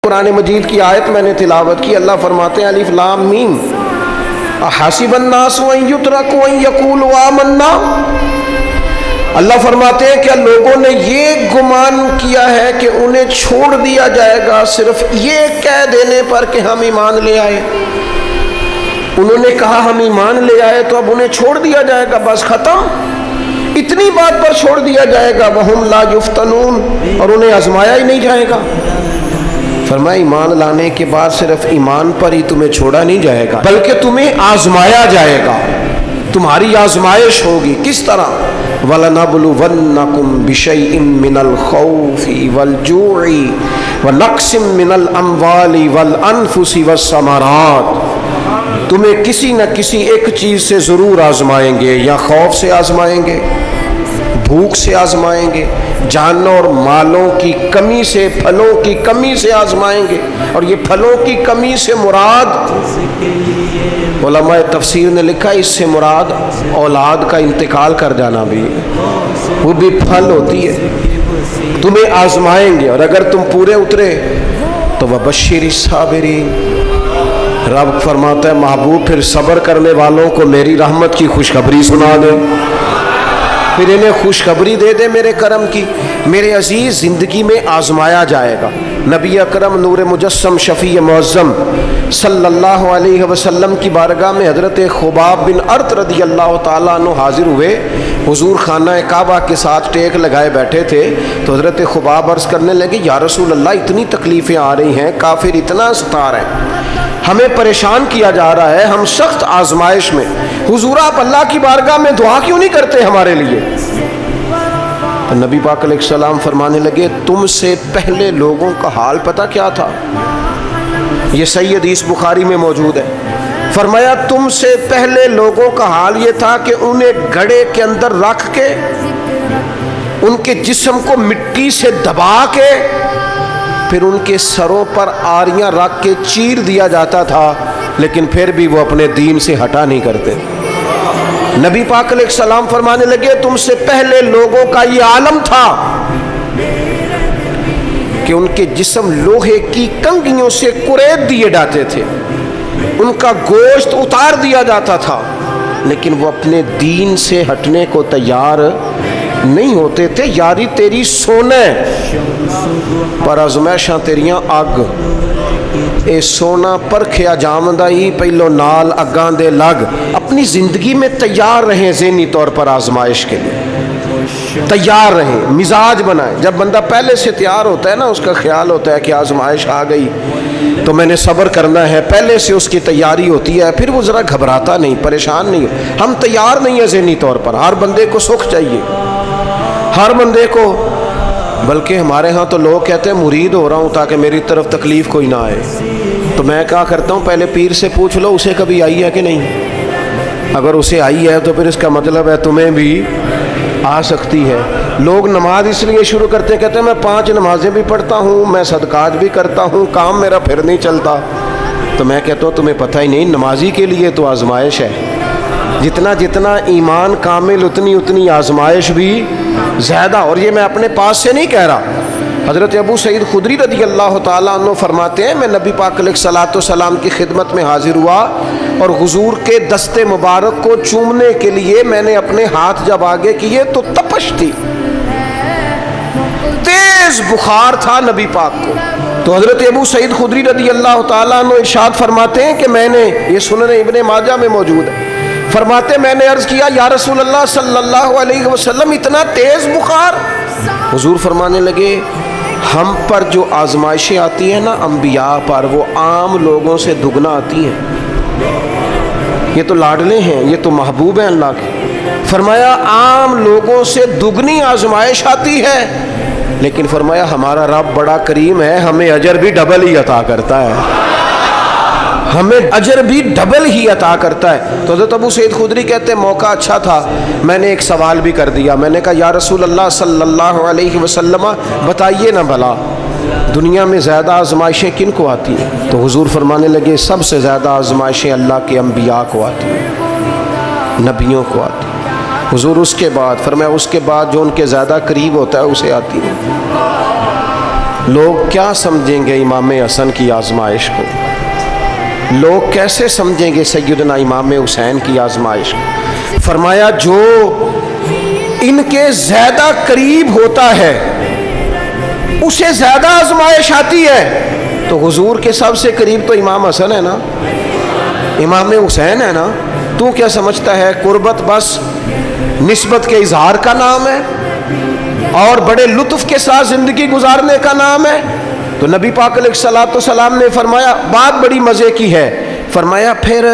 قرآن مجید کی آیت میں نے تلاوت کی، اللہ فرماتے ہیں الف لام میم احسب الناس ان یترکوا ان یقولوا آمنا، اللہ فرماتے ہیں کہ لوگوں نے یہ گمان کیا ہے کہ انہیں چھوڑ دیا جائے گا صرف یہ کہہ دینے پر کہ ہم ایمان لے آئے۔ انہوں نے کہا ہم ایمان لے آئے تو اب انہیں چھوڑ دیا جائے گا، بس ختم، اتنی بات پر چھوڑ دیا جائے گا۔ وہم لا یفتنون، اور انہیں آزمایا ہی نہیں جائے گا۔ فرمایا ایمان لانے کے بعد صرف ایمان پر ہی تمہیں چھوڑا نہیں جائے گا بلکہ تمہیں آزمایا جائے گا، تمہاری آزمائش ہوگی۔ کس طرح؟ وَلَنَبْلُوَنَّكُمْ بِشَيْءٍ مِّنَ الْخَوْفِ وَالْجُوعِ وَنَقْصٍ مِّنَ الْأَمْوَالِ وَالْأَنفُسِ وَالثَّمَرَاتِ، تمہیں کسی نہ کسی ایک چیز سے ضرور آزمائیں گے، یا خوف سے آزمائیں گے، بھوک سے آزمائیں گے، جانوں اور مالوں کی کمی سے، پھلوں کی کمی سے آزمائیں گے۔ اور یہ پھلوں کی کمی سے مراد، علماء تفسیر نے لکھا اس سے مراد اولاد کا انتقال کر جانا بھی، وہ بھی پھل ہوتی ہے۔ تمہیں آزمائیں گے اور اگر تم پورے اترے تو وَبَشِّرِ الصَّابِرِينَ، رب فرماتا ہے محبوب پھر صبر کرنے والوں کو میری رحمت کی خوشخبری سنا دے، پھر انہیں خوشخبری دے دے میرے کرم کی۔ میرے عزیز، زندگی میں آزمایا جائے گا۔ نبی اکرم نور مجسم شفیع معظم صلی اللہ علیہ وسلم کی بارگاہ میں حضرت خباب بن ارت رضی اللہ تعالیٰ عنہ حاضر ہوئے۔ حضور خانہ کعبہ کے ساتھ ٹیک لگائے بیٹھے تھے تو حضرت خباب عرض کرنے لگے یا رسول اللہ اتنی تکلیفیں آ رہی ہیں، کافر اتنا ستا رہے ہیں، ہمیں پریشان کیا جا رہا ہے، ہم سخت آزمائش میں، حضور آپ اللہ کی بارگاہ میں دعا کیوں نہیں کرتے ہمارے لیے؟ تو نبی پاک علیہ السلام فرمانے لگے تم سے پہلے لوگوں کا حال پتہ کیا تھا؟ یہ صحیح حدیث بخاری میں موجود ہے۔ فرمایا تم سے پہلے لوگوں کا حال یہ تھا کہ انہیں گڑھے کے اندر رکھ کے، ان کے جسم کو مٹی سے دبا کے، پھر ان کے سروں پر آریاں رکھ کے چیر دیا جاتا تھا، لیکن پھر بھی وہ اپنے دین سے ہٹا نہیں کرتے۔ نبی پاک علیہ السلام فرمانے لگے تم سے پہلے لوگوں کا یہ عالم تھا کہ ان کے جسم لوہے کی کنگھیوں سے کریت دیے جاتے تھے، ان کا گوشت اتار دیا جاتا تھا، لیکن وہ اپنے دین سے ہٹنے کو تیار نہیں ہوتے تھے۔ یاری تیری سونے پر آزمائشاں تیریاں اگ، اے سونا پرکھیا جامدہ ہی پہلو نال اگاں دے لگ۔ اپنی زندگی میں تیار رہیں، ذہنی طور پر آزمائش کے لیے تیار رہیں، مزاج بنائیں۔ جب بندہ پہلے سے تیار ہوتا ہے نا، اس کا خیال ہوتا ہے کہ آزمائش آ گئی تو میں نے صبر کرنا ہے، پہلے سے اس کی تیاری ہوتی ہے، پھر وہ ذرا گھبراتا نہیں، پریشان نہیں۔ ہم تیار نہیں ہیں ذہنی طور پر۔ ہر بندے کو سکھ چاہیے، ہر بندے کو، بلکہ ہمارے ہاں تو لوگ کہتے ہیں مرید ہو رہا ہوں تاکہ میری طرف تکلیف کوئی نہ آئے۔ تو میں کہا کرتا ہوں پہلے پیر سے پوچھ لو اسے کبھی آئی ہے کہ نہیں، اگر اسے آئی ہے تو پھر اس کا مطلب ہے تمہیں بھی آ سکتی ہے۔ لوگ نماز اس لیے شروع کرتے ہیں، کہتے ہیں میں 5 نمازیں بھی پڑھتا ہوں، میں صدقات بھی کرتا ہوں، کام میرا پھر نہیں چلتا۔ تو میں کہتا ہوں تمہیں پتہ ہی نہیں، نمازی کے لیے تو آزمائش ہے، جتنا جتنا ایمان کامل اتنی اتنی آزمائش بھی زیادہ۔ اور یہ میں اپنے پاس سے نہیں کہہ رہا، حضرت ابو سعید خدری رضی اللہ تعالیٰ عنہ فرماتے ہیں میں نبی پاک علیہ الصلوۃ والسلام کی خدمت میں حاضر ہوا اور حضور کے دست مبارک کو چومنے کے لیے میں نے اپنے ہاتھ جب آگے کیے تو تپش تھی، تیز بخار تھا نبی پاک کو۔ تو حضرت ابو سعید خدری رضی اللہ تعالیٰ عنہ ارشاد فرماتے ہیں کہ میں نے، یہ سنن ابن ماجہ میں موجود ہے، فرماتے میں نے عرض کیا یا رسول اللہ صلی اللہ علیہ وسلم اتنا تیز بخار؟ حضور فرمانے لگے ہم پر جو آزمائشیں آتی ہیں نا انبیاء پر، وہ عام لوگوں سے دگنا آتی ہیں۔ یہ تو لاڈلے ہیں، یہ تو محبوب ہیں اللہ کے۔ فرمایا عام لوگوں سے دگنی آزمائش آتی ہے، لیکن فرمایا ہمارا رب بڑا کریم ہے، ہمیں اجر بھی ڈبل ہی عطا کرتا ہے، ہمیں اجر بھی ڈبل ہی عطا کرتا ہے۔ تو حضرت ابو سعید خدری کہتے ہیں موقع اچھا تھا، میں نے ایک سوال بھی کر دیا، میں نے کہا یا رسول اللہ صلی اللہ علیہ وسلم بتائیے نا بھلا دنیا میں زیادہ آزمائشیں کن کو آتی ہیں؟ تو حضور فرمانے لگے سب سے زیادہ آزمائشیں اللہ کے انبیاء کو آتی ہیں، نبیوں کو آتی ہیں۔ حضور اس کے بعد فرمایا اس کے بعد جو ان کے زیادہ قریب ہوتا ہے اسے آتی ہے۔ لوگ کیا سمجھیں گے امام حسن کی آزمائش کو؟ لوگ کیسے سمجھیں گے سیدنا امام حسین کی آزمائش کو؟ فرمایا جو ان کے زیادہ قریب ہوتا ہے اسے زیادہ آزمائش آتی ہے۔ تو حضور کے سب سے قریب تو امام حسن ہے نا، امام حسین ہے نا، تو کیا سمجھتا ہے قربت بس نسبت کے اظہار کا نام ہے اور بڑے لطف کے ساتھ زندگی گزارنے کا نام ہے؟ تو نبی پاک علیہ الصلوۃ والسلام نے فرمایا بات بڑی مزے کی ہے، فرمایا پھر